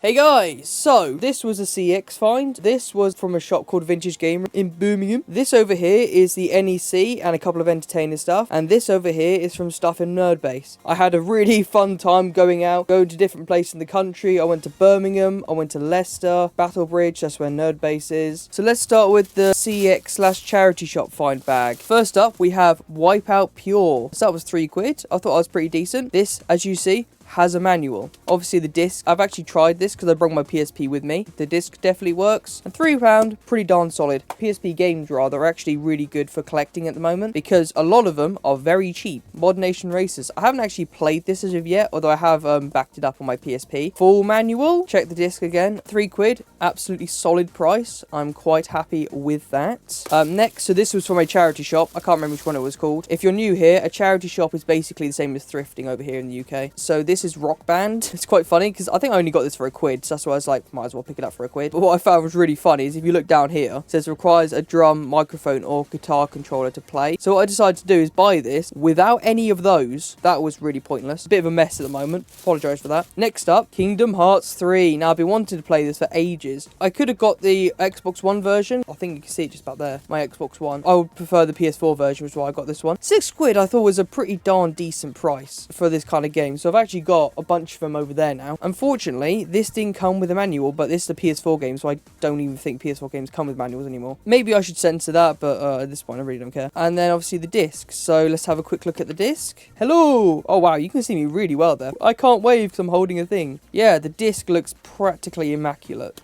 Hey guys, so this was a CX find. This was from a shop called Vintage Gamer in Birmingham. This over here is the NEC and a couple of entertainer stuff, and this over here is from stuff in Nerdbase. I had a really fun time going to different places in the country. I went to Birmingham, I went to Leicester, Battlebridge, that's where Nerdbase is. So let's start with the CX/charity shop find bag. First up, we have Wipeout Pure. So that was £3. I thought I was pretty decent. This, as you see, has a manual. Obviously the disc, I've actually tried this because I brought my PSP with me. The disc definitely works. And £3, pretty darn solid. PSP games rather are actually really good for collecting at the moment because a lot of them are very cheap. Mod Nation Racers. I haven't actually played this as of yet, although I have backed it up on my PSP. Full manual. Check the disc again. £3. Absolutely solid price. I'm quite happy with that. Next, so this was from a charity shop. I can't remember which one it was called. If you're new here, a charity shop is basically the same as thrifting over here in the UK. So this is Rock Band. It's quite funny because I think I only got this for £1, so that's why I was like, might as well pick it up for £1. But what I found was really funny is if you look down here, it says requires a drum, microphone or guitar controller to play. So what I decided to do is buy this without any of those. That was really pointless. A bit of a mess at the moment. Apologise for that. Next up, Kingdom Hearts 3. Now I've been wanting to play this for ages. I could have got the Xbox One version. I think you can see it just about there. My Xbox One. I would prefer the PS4 version, which is why I got this one. £6 I thought was a pretty darn decent price for this kind of game. So I've actually got a bunch of them over there now. Unfortunately, this didn't come with a manual, but this is a PS4 game, so I don't even think PS4 games come with manuals anymore. Maybe I should censor that, but at this point I really don't care. And then obviously the disc. So let's have a quick look at the disc. Hello! Oh wow, you can see me really well there. I can't wave because I'm holding a thing. Yeah, the disc looks practically immaculate,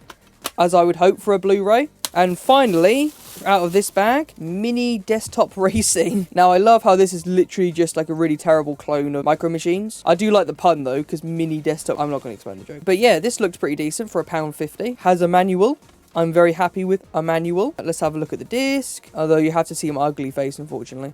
as I would hope for a Blu-ray. And finally, out of this bag, Mini Desktop Racing. Now, I love how this is literally just like a really terrible clone of Micro Machines. I do like the pun, though, because Mini Desktop... I'm not going to explain the joke. But yeah, this looks pretty decent for £1.50. Has a manual. I'm very happy with a manual. Let's have a look at the disc. Although you have to see my ugly face, unfortunately.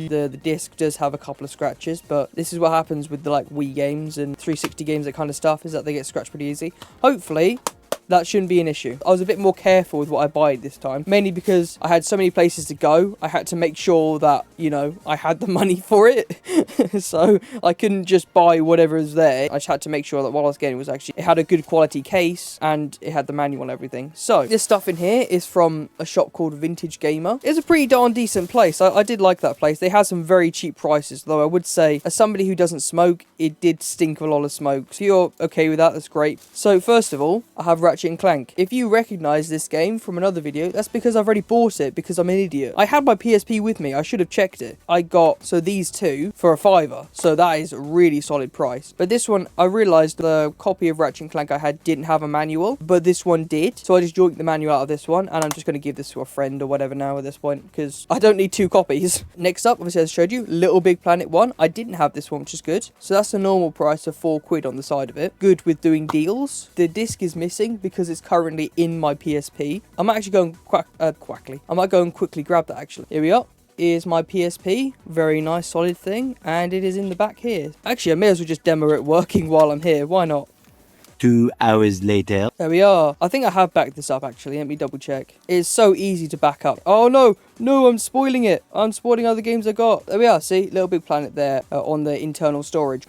The disc does have a couple of scratches, but this is what happens with the like Wii games and 360 games, that kind of stuff, is that they get scratched pretty easy. Hopefully that shouldn't be an issue. I was a bit more careful with what I buy this time, mainly because I had so many places to go. I had to make sure that, you know, I had the money for it. So I couldn't just buy whatever is there. I just had to make sure that what I was getting was actually, it had a good quality case and it had the manual and everything. So this stuff in here is from a shop called Vintage Gamer. It's a pretty darn decent place. I did like that place. They had some very cheap prices, though I would say, as somebody who doesn't smoke, it did stink of a lot of smoke. So you're okay with that, that's great. So first of all, I have Ratchet and Clank. If you recognize this game from another video, that's because I've already bought it because I'm an idiot. I had my PSP with me. I should have checked it. I got, so these two for £5. So that is a really solid price. But this one, I realized the copy of Ratchet and Clank I had didn't have a manual, but this one did. So I just joined the manual out of this one, and I'm just going to give this to a friend or whatever now at this point, because I don't need 2 copies. Next up, obviously, as I showed you, Little Big Planet 1. I didn't have this one, which is good. So that's a normal price of £4 on the side of it. Good with doing deals. The disc is missing because it's currently in my PSP. I might actually go and I might go and quickly grab that actually. Here we are. Is my PSP. Very nice solid thing. And it is in the back here. Actually, I may as well just demo it working while I'm here. Why not? 2 hours later. There we are. I think I have backed this up actually. Let me double check. It's so easy to back up. Oh no. No, I'm spoiling it. I'm spoiling other games I got. There we are. See? Little Big Planet there on the internal storage.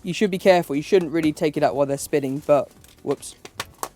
You should be careful. You shouldn't really take it out while they're spinning, but whoops.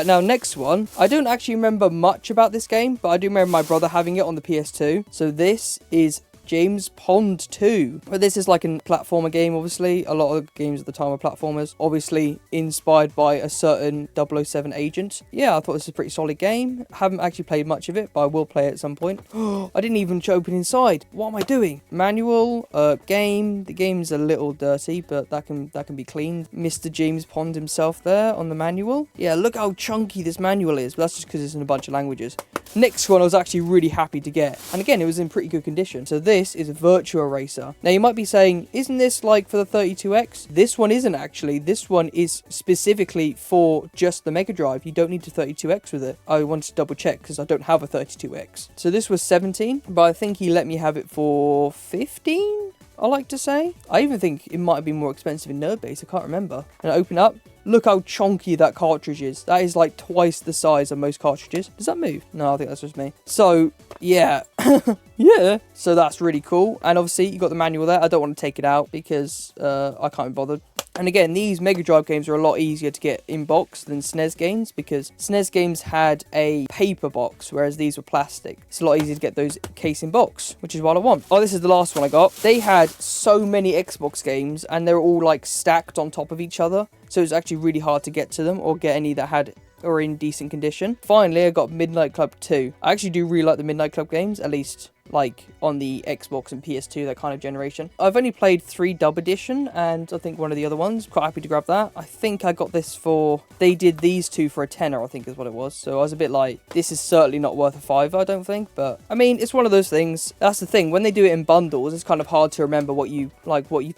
Now, next one. I don't actually remember much about this game, but I do remember my brother having it on the PS2. So this is James Pond 2. But this is like a platformer game, obviously. A lot of games at the time are platformers. Obviously inspired by a certain 007 agent. Yeah, I thought this was a pretty solid game. Haven't actually played much of it, but I will play it at some point. I didn't even open inside. What am I doing? Manual, game. The game's a little dirty, but that can be cleaned. Mr. James Pond himself there on the manual. Yeah, look how chunky this manual is. But that's just because it's in a bunch of languages. Next one I was actually really happy to get. And again, it was in pretty good condition. So this is Virtua Racer. Now you might be saying, isn't this like for the 32X? This one isn't actually. This one is specifically for just the Mega Drive. You don't need the 32X with it. I wanted to double check because I don't have a 32X. So this was 17, but I think he let me have it for 15, I like to say. I even think it might have been more expensive in Nerdbase. I can't remember. And I open up. Look how chunky that cartridge is. That is like twice the size of most cartridges. Does that move? No, I think that's just me. So, yeah. Yeah. So that's really cool. And obviously, you got the manual there. I don't want to take it out because I can't be bothered. And again, these Mega Drive games are a lot easier to get in box than SNES games, because SNES games had a paper box, whereas these were plastic. It's a lot easier to get those case in box, which is what I want. Oh, this is the last one I got. They had so many Xbox games, and they were all like stacked on top of each other, so it was actually really hard to get to them or get any that had or in decent condition. Finally, I got Midnight Club 2. I actually do really like the Midnight Club games, at least like on the Xbox and PS2, that kind of generation. I've only played 3 Dub Edition and I think one of the other ones. Quite happy to grab that. I think I got this for, they did these two for a tenner, I think is what it was. So I was a bit like, this is certainly not worth a fiver, I don't think. But I mean, it's one of those things. That's the thing, when they do it in bundles, it's kind of hard to remember what you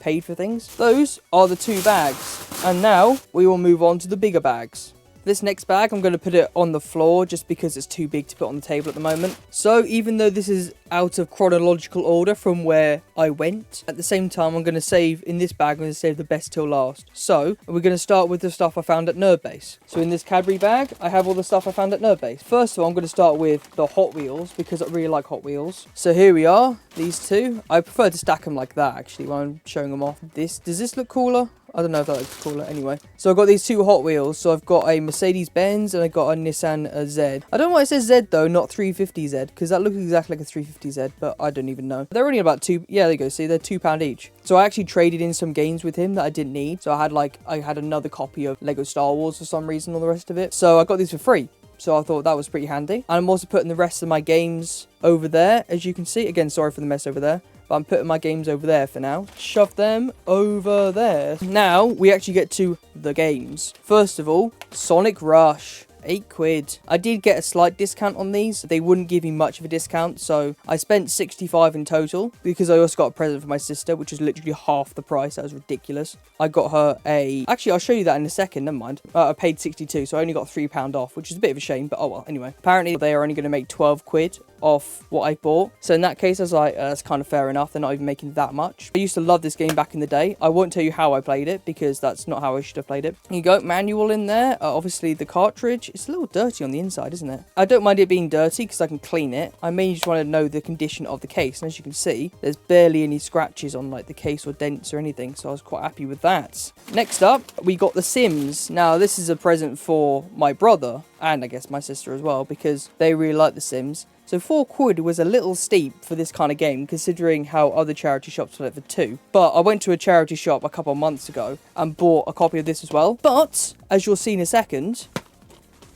paid for things. Those are the 2 bags. And now we will move on to the bigger bags. This next bag, I'm going to put it on the floor just because it's too big to put on the table at the moment. So even though this is out of chronological order from where I went, at the same time, I'm going to save, in this bag, I'm going to save the best till last. So we're going to start with the stuff I found at Nerdbase. So in this Cadbury bag, I have all the stuff I found at Nerdbase. First of all, I'm going to start with the Hot Wheels because I really like Hot Wheels. So here we are, these two. I prefer to stack them like that actually when I'm showing them off. Does this look cooler? I don't know if that looks cooler. Anyway, so I've got these 2 Hot Wheels. So I've got a Mercedes-Benz and I got a Nissan Z. I don't know why it says Z though, not 350Z, because that looks exactly like a 350Z, but I don't even know. They're only about yeah, there you go. See, they're £2 each. So I actually traded in some games with him that I didn't need. So I had another copy of Lego Star Wars for some reason, all the rest of it. So I got these for free. So I thought that was pretty handy. And I'm also putting the rest of my games over there, as you can see. Again, sorry for the mess over there. But I'm putting my games over there for now. Shove them over there. Now, we actually get to the games. First of all, Sonic Rush. £8. I did get a slight discount on these. They wouldn't give me much of a discount, so I spent 65 in total because I also got a present for my sister, which was literally half the price. That was ridiculous. I got her actually, I'll show you that in a second, never mind. I paid 62, so I only got £3 off, which is a bit of a shame, but oh well. Anyway, apparently they are only going to make £12 off what I bought. So in that case, I was like, that's kind of fair enough. They're not even making that much. I used to love this game back in the day. I won't tell you how I played it because that's not how I should have played it. Here you go, manual in there. Obviously the cartridge. It's a little dirty on the inside, isn't it? I don't mind it being dirty because I can clean it. I mainly just want to know the condition of the case. And as you can see, there's barely any scratches on like the case or dents or anything. So I was quite happy with that. Next up, we got The Sims. Now this is a present for my brother and I guess my sister as well because they really like The Sims. So £4 was a little steep for this kind of game, considering how other charity shops sell it for £2. But I went to a charity shop a couple of months ago and bought a copy of this as well. But, as you'll see in a second,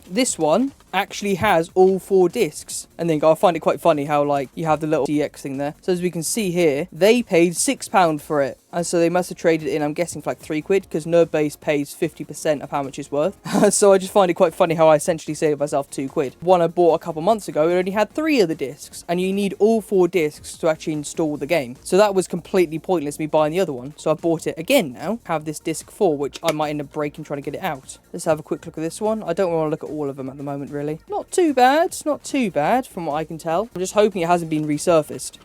this one actually has all 4 discs. And then I find it quite funny how, like, you have the little DX thing there. So as we can see here, they paid £6 for it. And so they must have traded it in, I'm guessing, for like £3, because Nerdbase pays 50% of how much it's worth. So I just find it quite funny how I essentially saved myself £2. One I bought a couple months ago, it only had 3 of the discs, and you need all 4 discs to actually install the game. So that was completely pointless, me buying the other one. So I bought it again now, have this disc 4, which I might end up breaking trying to get it out. Let's have a quick look at this one. I don't want to look at all of them at the moment, really. Not too bad, not too bad from what I can tell. I'm just hoping it hasn't been resurfaced.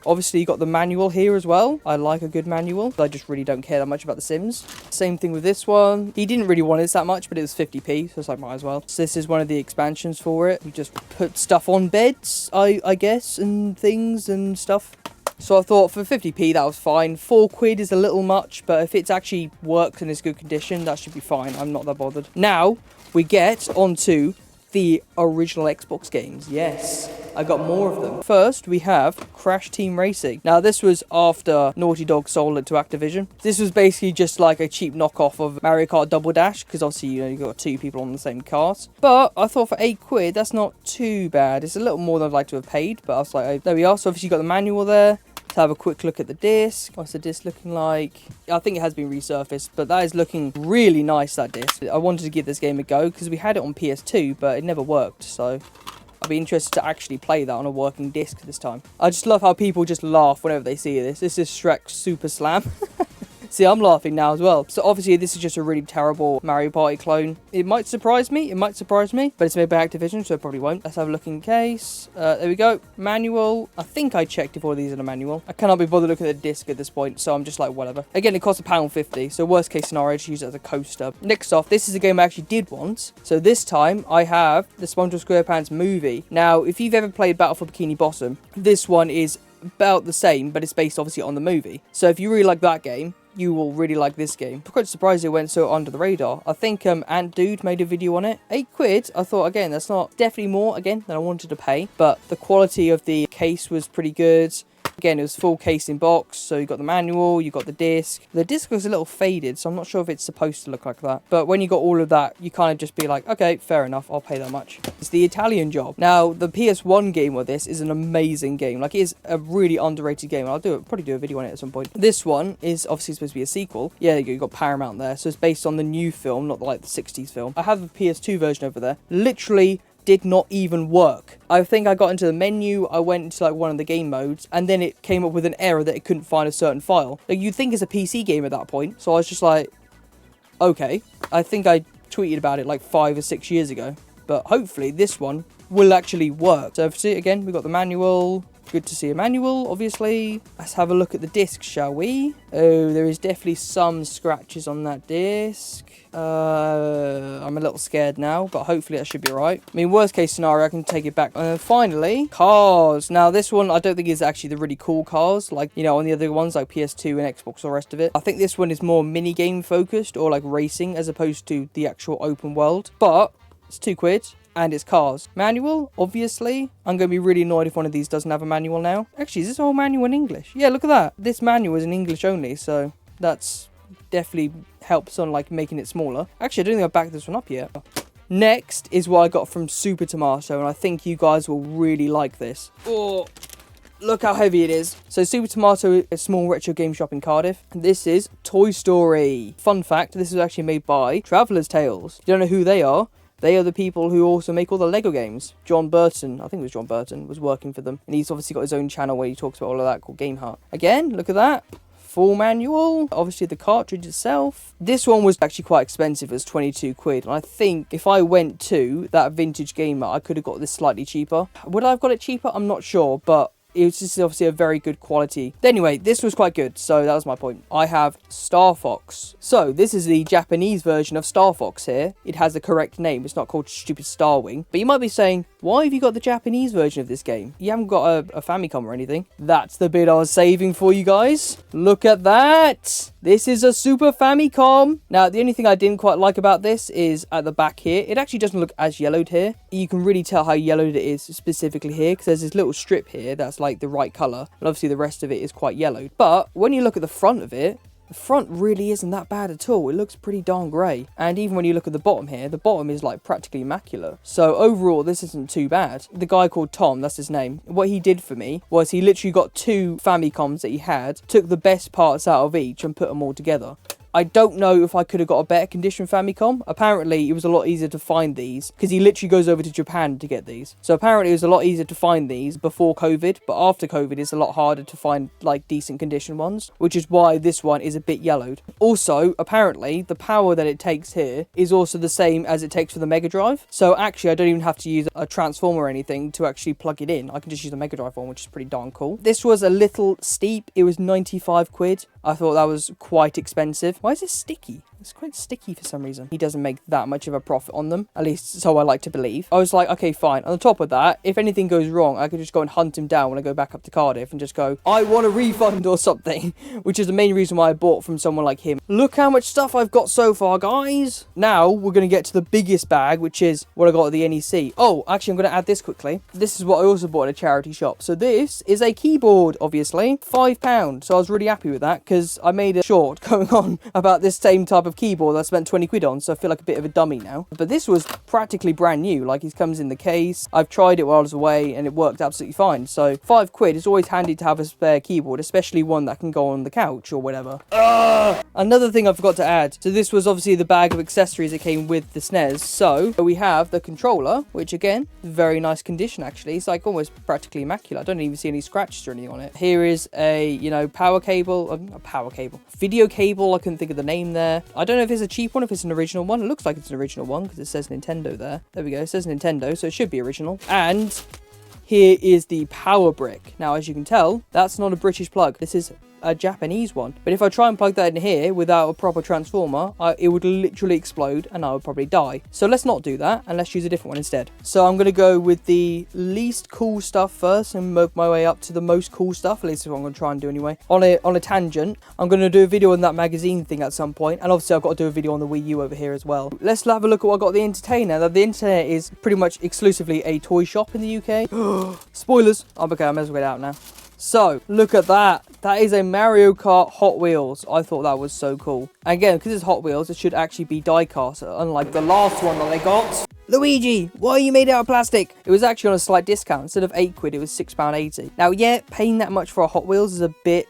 Obviously, you got the manual here as well. I like a good manual. I just really don't care that much about The Sims. Same thing with this one. He didn't really want it that much, but it was 50p, so it's like, might as well. So this is one of the expansions for it. You just put stuff on beds, I guess, and things and stuff. So I thought for 50p, that was fine. £4 is a little much, but if it's actually works and is good condition, that should be fine. I'm not that bothered. Now, we get onto the original Xbox games. Yes, I got more of them. First, we have Crash Team Racing. Now, this was after Naughty Dog sold it to Activision. This was basically just like a cheap knockoff of Mario Kart Double Dash, because obviously, you know, you got 2 people on the same cars. But I thought for £8, that's not too bad. It's a little more than I'd like to have paid, but I was like, there we are. So obviously, you got the manual there. To have a quick look at the disc. What's the disc looking like? I think it has been resurfaced, but that is looking really nice, that disc. I wanted to give this game a go because we had it on PS2, but it never worked, so I'd be interested to actually play that on a working disc this time. I just love how people just laugh whenever they see this. This is Shrek Super Slam. See, I'm laughing now as well. So obviously, this is just a really terrible Mario Party clone. It might surprise me. It might surprise me. But it's made by Activision, so it probably won't. Let's have a look in case. There we go. Manual. I think I checked if all of these are a manual. I cannot be bothered looking at the disc at this point, so I'm just like, whatever. Again, it costs £1.50, so worst case scenario, just use it as a coaster. Next off, this is a game I actually did want. So this time, I have the SpongeBob SquarePants movie. Now, if you've ever played Battle for Bikini Bottom, this one is about the same, but it's based obviously on the movie. So if you really like that game, you will really like this game. I'm quite surprised it went so under the radar. I think Ant Dude made a video on it. £8. I thought, again, that's not definitely more, again, than I wanted to pay. But the quality of the case was pretty good. Again, it was full case in box, so you got the manual, you got the disc. The disc was a little faded, so I'm not sure if it's supposed to look like that. But when you got all of that, you kind of just be like, okay, fair enough, I'll pay that much. It's the Italian Job. Now, the PS1 game of this is an amazing game. Like, it is a really underrated game. I'll probably do a video on it at some point. This one is obviously supposed to be a sequel. Yeah, you got Paramount there, so it's based on the new film, not like the 60s film. I have the PS2 version over there. Literally did not even work. I think I got into the menu, I went into like one of the game modes, and then it came up with an error that it couldn't find a certain file. Like, you'd think it's a PC game at that point. So I was just like, okay. I think I tweeted about it like 5 or 6 years ago. But hopefully this one will actually work. So see, again, we've got the manual. Good to see a manual, obviously. Let's have a look at the disc, shall we? Oh, there is definitely some scratches on that disc. I'm a little scared now, but hopefully that should be alright. I mean, worst case scenario, I can take it back. Finally, cars. Now, this one, I don't think is actually the really cool cars, like, you know, on the other ones, like PS2 and Xbox, all the rest of it. I think this one is more mini-game focused, or like racing, as opposed to the actual open world. But it's £2. And it's cars. Manual, obviously. I'm going to be really annoyed if one of these doesn't have a manual now. Actually, is this whole manual in English? Yeah, look at that. This manual is in English only, so that's definitely helps on, like, making it smaller. Actually, I don't think I've backed this one up yet. Next is what I got from Super Tomato, and I think you guys will really like this. Oh, look how heavy it is. So Super Tomato is a small retro game shop in Cardiff. This is Toy Story. Fun fact, this was actually made by Traveller's Tales. You don't know who they are? They are the people who also make all the Lego games. John Burton, I think it was John Burton, was working for them. And he's obviously got his own channel where he talks about all of that called Game Heart. Again, look at that. Full manual. Obviously the cartridge itself. This one was actually quite expensive. It was £22. And I think if I went to that Vintage Gamer, I could have got this slightly cheaper. Would I have got it cheaper? I'm not sure, but it was just obviously a very good quality. Anyway, this was quite good, so that was my point. I have Star Fox. So, this is the Japanese version of Star Fox here. It has the correct name. It's not called Stupid Star Wing. But you might be saying, why have you got the Japanese version of this game? You haven't got a Famicom or anything. That's the bit I was saving for you guys. Look at that! This is a Super Famicom. Now, the only thing I didn't quite like about this is at the back here, it actually doesn't look as yellowed here. You can really tell how yellowed it is specifically here, because there's this little strip here that's like the right color, and obviously the rest of it is quite yellowed. But when you look at the front of it, the front really isn't that bad at all. It looks pretty darn grey. And even when you look at the bottom here, the bottom is like practically immaculate. So overall, this isn't too bad. The guy called Tom, that's his name, what he did for me was he literally got 2 Famicoms that he had, took the best parts out of each and put them all together. I don't know if I could have got a better condition Famicom. Apparently, it was a lot easier to find these because he literally goes over to Japan to get these. So apparently, it was a lot easier to find these before COVID, but after COVID, it's a lot harder to find like decent condition ones, which is why this one is a bit yellowed. Also, apparently, the power that it takes here is also the same as it takes for the Mega Drive. So actually, I don't even have to use a transformer or anything to actually plug it in. I can just use the Mega Drive one, which is pretty darn cool. This was a little steep. It was £95. I thought that was quite expensive. Why is it sticky? It's quite sticky for some reason. He doesn't make that much of a profit on them, at least so I like to believe. I was like, okay, fine. On top of that, if anything goes wrong, I could just go and hunt him down when I go back up to Cardiff and just go, I want a refund or something, which is the main reason why I bought from someone like him. Look how much stuff I've got so far, guys. Now, we're going to get to the biggest bag, which is what I got at the NEC. Oh, actually, I'm going to add this quickly. This is what I also bought at a charity shop. So this is a keyboard, obviously. £5. So I was really happy with that because I made a short going on about this same type of keyboard that I spent 20 quid on, so I feel like a bit of a dummy now. But this was practically brand new. Like, it comes in the case. I've tried it while I was away and it worked absolutely fine. So £5 is always handy to have a spare keyboard, especially one that can go on the couch or whatever. Another thing I forgot to add. So this was obviously the bag of accessories that came with the SNES. So we have the controller, which again, very nice condition actually. It's like almost practically immaculate. I don't even see any scratches or anything on it. Here is a, you know, video cable. I couldn't think of the name there. I don't know if it's a cheap one, if it's an original one. It looks like it's an original one because it says Nintendo there. There we go. It says Nintendo, so it should be original. And here is the power brick. Now, as you can tell, that's not a British plug. This is a Japanese one. But if I try and plug that in here without a proper transformer, it would literally explode and I would probably die. So let's not do that and let's use a different one instead. So I'm going to go with the least cool stuff first and work my way up to the most cool stuff. At least that's what I'm going to try and do anyway. On a tangent, I'm going to do a video on that magazine thing at some point, and obviously I've got to do a video on the Wii U over here as well. Let's have a look at what I got at the Entertainer. Now, the Entertainer is pretty much exclusively a toy shop in the UK. Spoilers. Oh, okay, I may as well get out now. So, look at that. That is a Mario Kart Hot Wheels. I thought that was so cool. Again, because it's Hot Wheels, it should actually be die-cast, unlike the last one that they got. Luigi, why are you made out of plastic? It was actually on a slight discount. Instead of £8, it was £6.80. Now, yeah, paying that much for a Hot Wheels is a bit,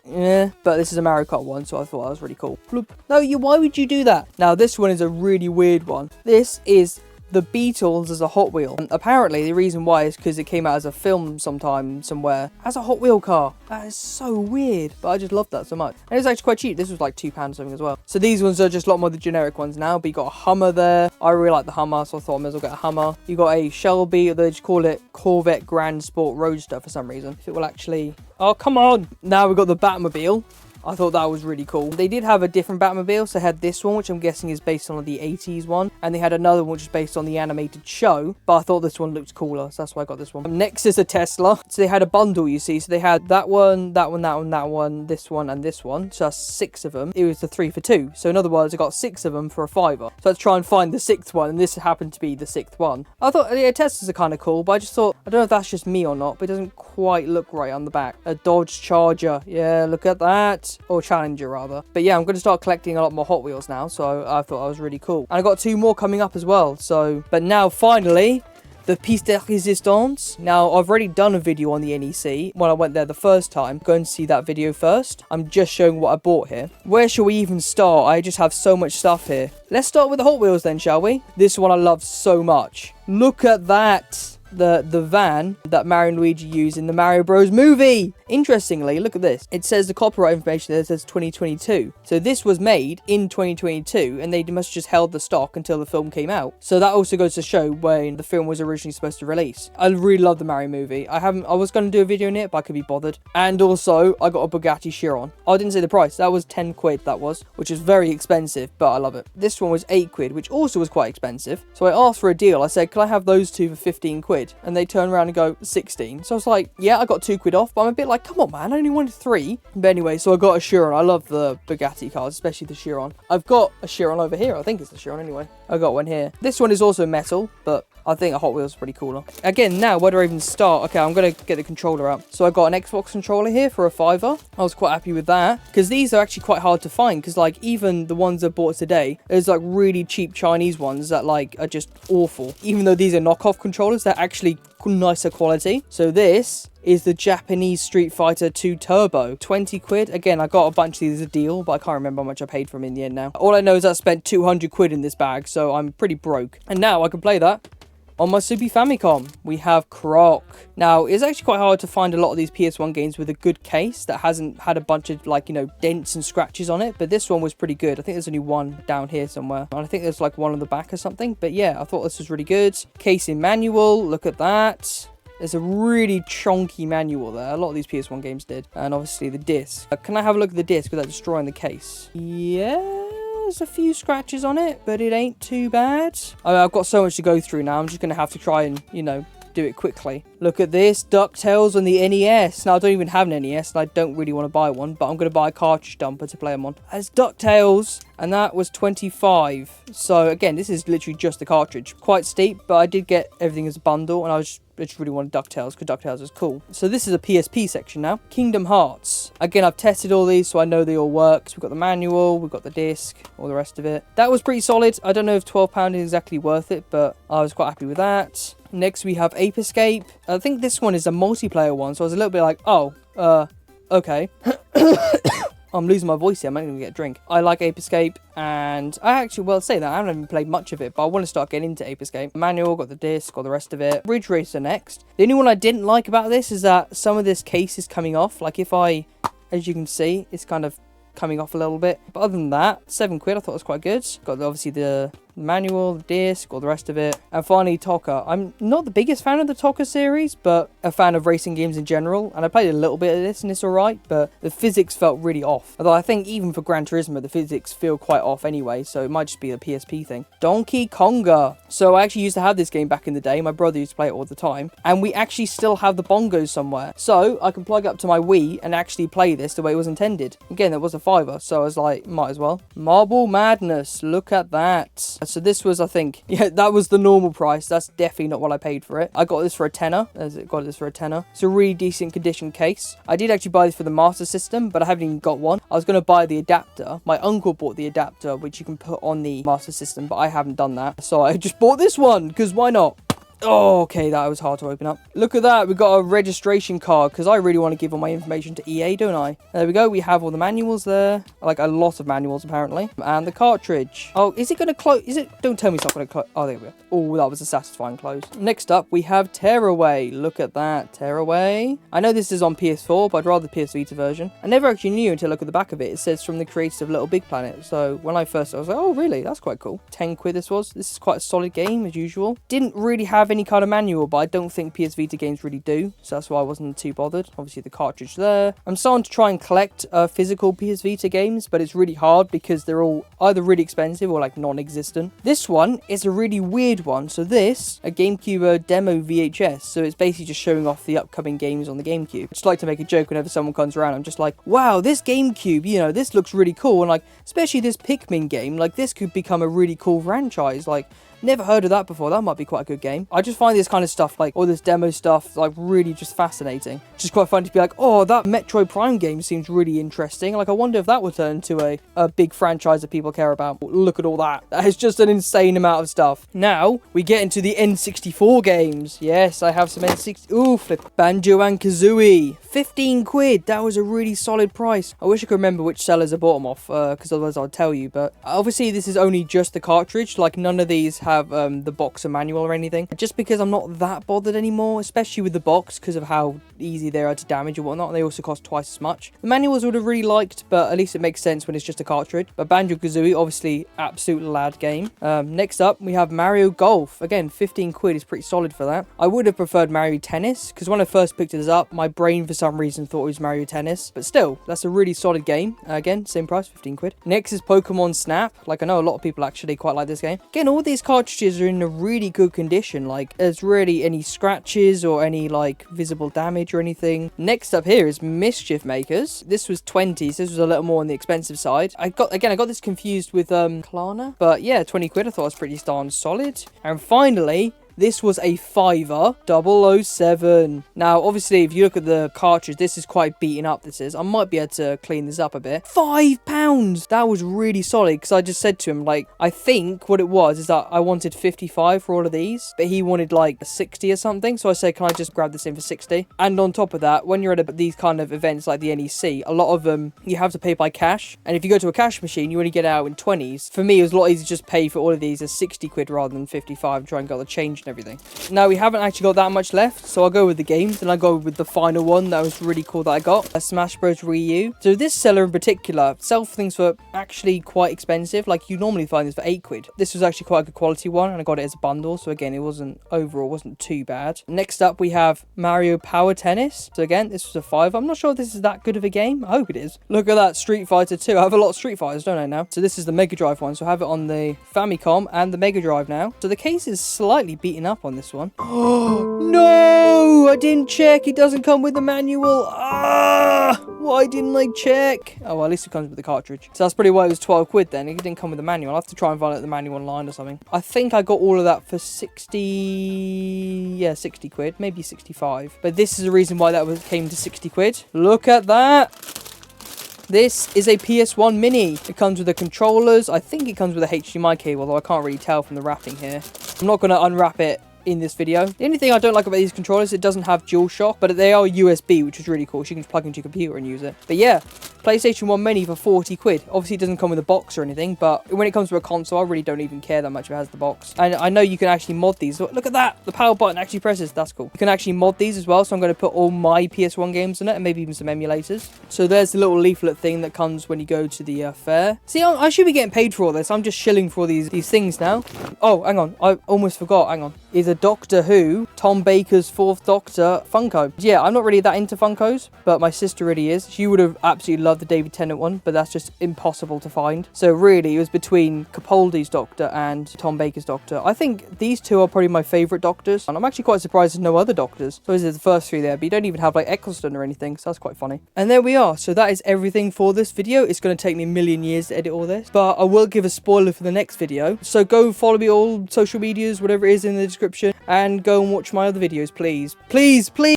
but this is a Mario Kart one, so I thought that was really cool. Bloop. No, why would you do that? Now, this one is a really weird one. This is the Beatles as a Hot Wheel. And apparently the reason why is because it came out as a film sometime somewhere as a Hot Wheel car. That is so weird, but I just love that so much. And it was actually quite cheap. This was like £2 or something as well. So these ones are just a lot more the generic ones now, but you got a Hummer there. I really like the Hummer, so I thought I may as well get a Hummer. You got a Shelby, or they just call it Corvette Grand Sport Roadster for some reason. If it will actually, oh come on. Now we've got the Batmobile. I thought that was really cool. They did have a different Batmobile, so they had this one, which I'm guessing is based on the 80s one, and they had another one which is based on the animated show, but I thought this one looked cooler, so that's why I got this one. Next is a Tesla. So they had a bundle, you see, so they had that one, that one, that one, that one, this one, and this one, so that's 6 of them. It was the 3 for 2, so in other words, I got 6 of them for a £5. So let's try and find the 6th one, and this happened to be the 6th one. I thought, yeah, Teslas are kind of cool, but I just thought, I don't know if that's just me or not, but it doesn't quite look right on the back. A Dodge Charger, yeah, look at that, or Challenger rather. But yeah, I'm going to start collecting a lot more Hot Wheels now, so I thought that was really cool. And I got 2 more coming up as well, so, but now finally, the piece de resistance. Now, I've already done a video on the NEC when I went there the first time. Go and see that video first. I'm just showing what I bought here. Where shall we even start? I just have so much stuff here. Let's start with the Hot Wheels then, shall we? This one I love so much. Look at that. The van that Mario and Luigi use in the Mario Bros movie. Interestingly, look at this. It says the copyright information there says 2022. So this was made in 2022 and they must have just held the stock until the film came out. So that also goes to show when the film was originally supposed to release. I really love the Mario movie. I was going to do a video on it, but I could be bothered. And also, I got a Bugatti Chiron. I didn't say the price. That was 10 quid, that was, which is very expensive, but I love it. This one was 8 quid, which also was quite expensive. So I asked for a deal. I said, can I have those 2 for 15 quid? And they turn around and go 16. So I was like, yeah, I got 2 quid off, but I'm a bit like, come on man, I only wanted 3. But anyway, so I got a Chiron. I love the Bugatti cars, especially the Chiron. I've got a Chiron over here. I think it's the Chiron anyway. I got one here. This one is also metal, but I think a Hot Wheels is pretty cooler. Again, now, where do I even start? Okay, I'm going to get the controller out. So I got an Xbox controller here for a £5. I was quite happy with that, because these are actually quite hard to find, because like even the ones I bought today, there's like really cheap Chinese ones that like are just awful. Even though these are knockoff controllers, they're actually nicer quality. So this is the Japanese Street Fighter 2 Turbo. 20 quid. Again, I got a bunch of these as a deal, but I can't remember how much I paid for them in the end now. All I know is I spent 200 quid in this bag, so I'm pretty broke. And now I can play that on my Super Famicom. We have Croc. Now, it's actually quite hard to find a lot of these PS1 games with a good case that hasn't had a bunch of, like, you know, dents and scratches on it. But this one was pretty good. I think there's only one down here somewhere. And I think there's, like, one on the back or something. But yeah, I thought this was really good. Case in manual. Look at that. There's a really chunky manual there. A lot of these PS1 games did. And obviously the disc. Can I have a look at the disc without destroying the case? Yeah. There's a few scratches on it, but it ain't too bad. I've got so much to go through now. I'm just going to have to try and, you know, do it quickly. Look at this, DuckTales on the NES. Now, I don't even have an NES, and I don't really want to buy one, but I'm going to buy a cartridge dumper to play them on. That's DuckTales, and that was 25. So, again, this is literally just the cartridge. Quite steep, but I did get everything as a bundle, and I just really wanted DuckTales, because DuckTales is cool. So this is a PSP section now. Kingdom Hearts. Again, I've tested all these, so I know they all work. So we've got the manual, we've got the disc, all the rest of it. That was pretty solid. I don't know if £12 is exactly worth it, but I was quite happy with that. Next, we have Ape Escape. I think this one is a multiplayer one, so I was a little bit like, oh, okay. I'm losing my voice here. I'm not going to get a drink. I like Ape Escape, and I actually, well, say that, I haven't even played much of it, but I want to start getting into Ape Escape. Manual, got the disc, got the rest of it. Ridge Racer next. The only one I didn't like about this is that some of this case is coming off. Like, if I, as you can see, it's kind of coming off a little bit. But other than that, 7 quid, I thought was quite good. Got obviously the manual, disc, all the rest of it. And finally, Tokka. I'm not the biggest fan of the Tokka series, but a fan of racing games in general. And I played a little bit of this, and it's alright, but the physics felt really off. Although I think even for Gran Turismo, the physics feel quite off anyway, so it might just be a PSP thing. Donkey Konga. So I actually used to have this game back in the day. My brother used to play it all the time. And we actually still have the bongos somewhere. So I can plug it up to my Wii and actually play this the way it was intended. Again, that was a $5, so I was like, might as well. Marble Madness. Look at that. So this was, I think, yeah, that was the normal price. That's definitely not what I paid for it. I got this for a tenner. Got this for a tenner. It's a really decent condition case. I did actually buy this for the Master System, but I haven't even got one. I was going to buy the adapter. My uncle bought the adapter, which you can put on the Master System, but I haven't done that. So I just bought this one, because why not? Oh, okay, that was hard to open up. Look at that, we've got a registration card, because I really want to give all my information to EA, don't I? There we go, we have all the manuals there. Like, a lot of manuals, apparently. And the cartridge. Oh, is it going to close? Is it? Don't tell me it's not going to close. Oh, there we go. Oh, that was a satisfying close. Next up, we have Tearaway. Look at that, Tearaway. I know this is on PS4, but I'd rather the PS Vita version. I never actually knew until I look at the back of it. It says from the creators of Little Big Planet. So, when I first, I was like, oh, really? That's quite cool. 10 quid this was. This is quite a solid game, as usual. Didn't really have any kind of manual, but I don't think PS Vita games really do, so that's why I wasn't too bothered. Obviously the cartridge there. I'm starting to try and collect physical PS Vita games, but it's really hard because they're all either really expensive or like non-existent. This one is a really weird one. So this, a GameCube demo VHS, so it's basically just showing off the upcoming games on the GameCube. I just like to make a joke whenever someone comes around. I'm just like, wow, this GameCube, you know, this looks really cool, and like, especially this Pikmin game, like this could become a really cool franchise. Like, never heard of that before. That might be quite a good game. I just find this kind of stuff, like all this demo stuff, like really just fascinating. Just quite fun to be like, oh, that Metroid Prime game seems really interesting. Like, I wonder if that will turn into a big franchise that people care about. Look at all that. That is just an insane amount of stuff. Now, we get into the N64 games. Yes, I have some N64. Ooh, flip. Banjo and Kazooie. 15 quid. That was a really solid price. I wish I could remember which sellers I bought them off, because otherwise I'll tell you. But obviously, this is only just the cartridge. Like, none of these have the box or manual or anything, just because I'm not that bothered anymore, especially with the box, because of how easy they are to damage and whatnot. They also cost twice as much. The manuals I would have really liked, but at least it makes sense when it's just a cartridge. But Banjo-Kazooie, obviously, absolute lad game. Next up, we have Mario Golf. Again, 15 quid is pretty solid for that. I would have preferred Mario Tennis, because when I first picked this up, my brain for some reason thought it was Mario Tennis, but still, that's a really solid game. Again, same price, 15 quid. Next is Pokemon Snap. Like, I know a lot of people actually quite like this game. Again, all these cartridges are in a really good condition. Like, there's really any scratches or any like visible damage or anything. Next up here is Mischief Makers. This was 20, so this was a little more on the expensive side. I got this confused with Klarna, but yeah, 20 quid I thought was pretty darn solid. And finally, this was a fiver, 007. Now, obviously, if you look at the cartridge, this is quite beaten up, this is. I might be able to clean this up a bit. £5! That was really solid, because I just said to him, like, I think what it was is that I wanted 55 for all of these, but he wanted, like, 60 or something. So I said, can I just grab this in for 60? And on top of that, when you're at these kind of events like the NEC, a lot of them, you have to pay by cash. And if you go to a cash machine, you only get out in 20s. For me, it was a lot easier to just pay for all of these as 60 quid rather than 55 and try and get the change and everything. Now, we haven't actually got that much left, so I'll go with the games, and I'll go with the final one that was really cool that I got, a Smash Bros. Wii U. So this seller in particular sells things for actually quite expensive. Like, you normally find this for 8 quid. This was actually quite a good quality one, and I got it as a bundle, so again, it wasn't too bad. Next up, we have Mario Power Tennis. So again, this was a 5. I'm not sure if this is that good of a game. I hope it is. Look at that, Street Fighter 2. I have a lot of Street Fighters, don't I now? So this is the Mega Drive one, so I have it on the Famicom and the Mega Drive now. So the case is slightly beaten up on this one. Oh no, I didn't check. It doesn't come with the manual. Why didn't I check? Oh, well, at least it comes with the cartridge. So that's probably why it was 12 quid then. It didn't come with the manual. I'll have to try and find out the manual online or something. I think I got all of that for 60... yeah, 60 quid. Maybe 65. But this is the reason why that came to 60 quid. Look at that. This is a PS1 Mini. It comes with the controllers. I think it comes with a HDMI cable, although I can't really tell from the wrapping here. I'm not going to unwrap it in this video. The only thing I don't like about these controllers, it doesn't have DualShock, but they are USB, which is really cool. So you can just plug into your computer and use it. But yeah, PlayStation 1 Mini for 40 quid. Obviously, it doesn't come with a box or anything, but when it comes to a console, I really don't even care that much if it has the box. And I know you can actually mod these. Look at that! The power button actually presses. That's cool. You can actually mod these as well, so I'm going to put all my PS1 games in it, and maybe even some emulators. So there's the little leaflet thing that comes when you go to the fair. See, I should be getting paid for all this. I'm just shilling for all these things now. Oh, hang on. I almost forgot. Hang on. Is a Doctor Who, Tom Baker's 4th Doctor Funko. Yeah, I'm not really that into Funkos, but my sister really is. She would have absolutely loved the David Tennant one, but that's just impossible to find. So really, it was between Capaldi's Doctor and Tom Baker's Doctor. I think these two are probably my favourite Doctors, and I'm actually quite surprised there's no other Doctors. So this is the first 3 there, but you don't even have like Eccleston or anything, so that's quite funny. And there we are. So that is everything for this video. It's going to take me a million years to edit all this, but I will give a spoiler for the next video. So go follow me all social medias, whatever it is in the description, and go and watch my other videos, please. Please, please!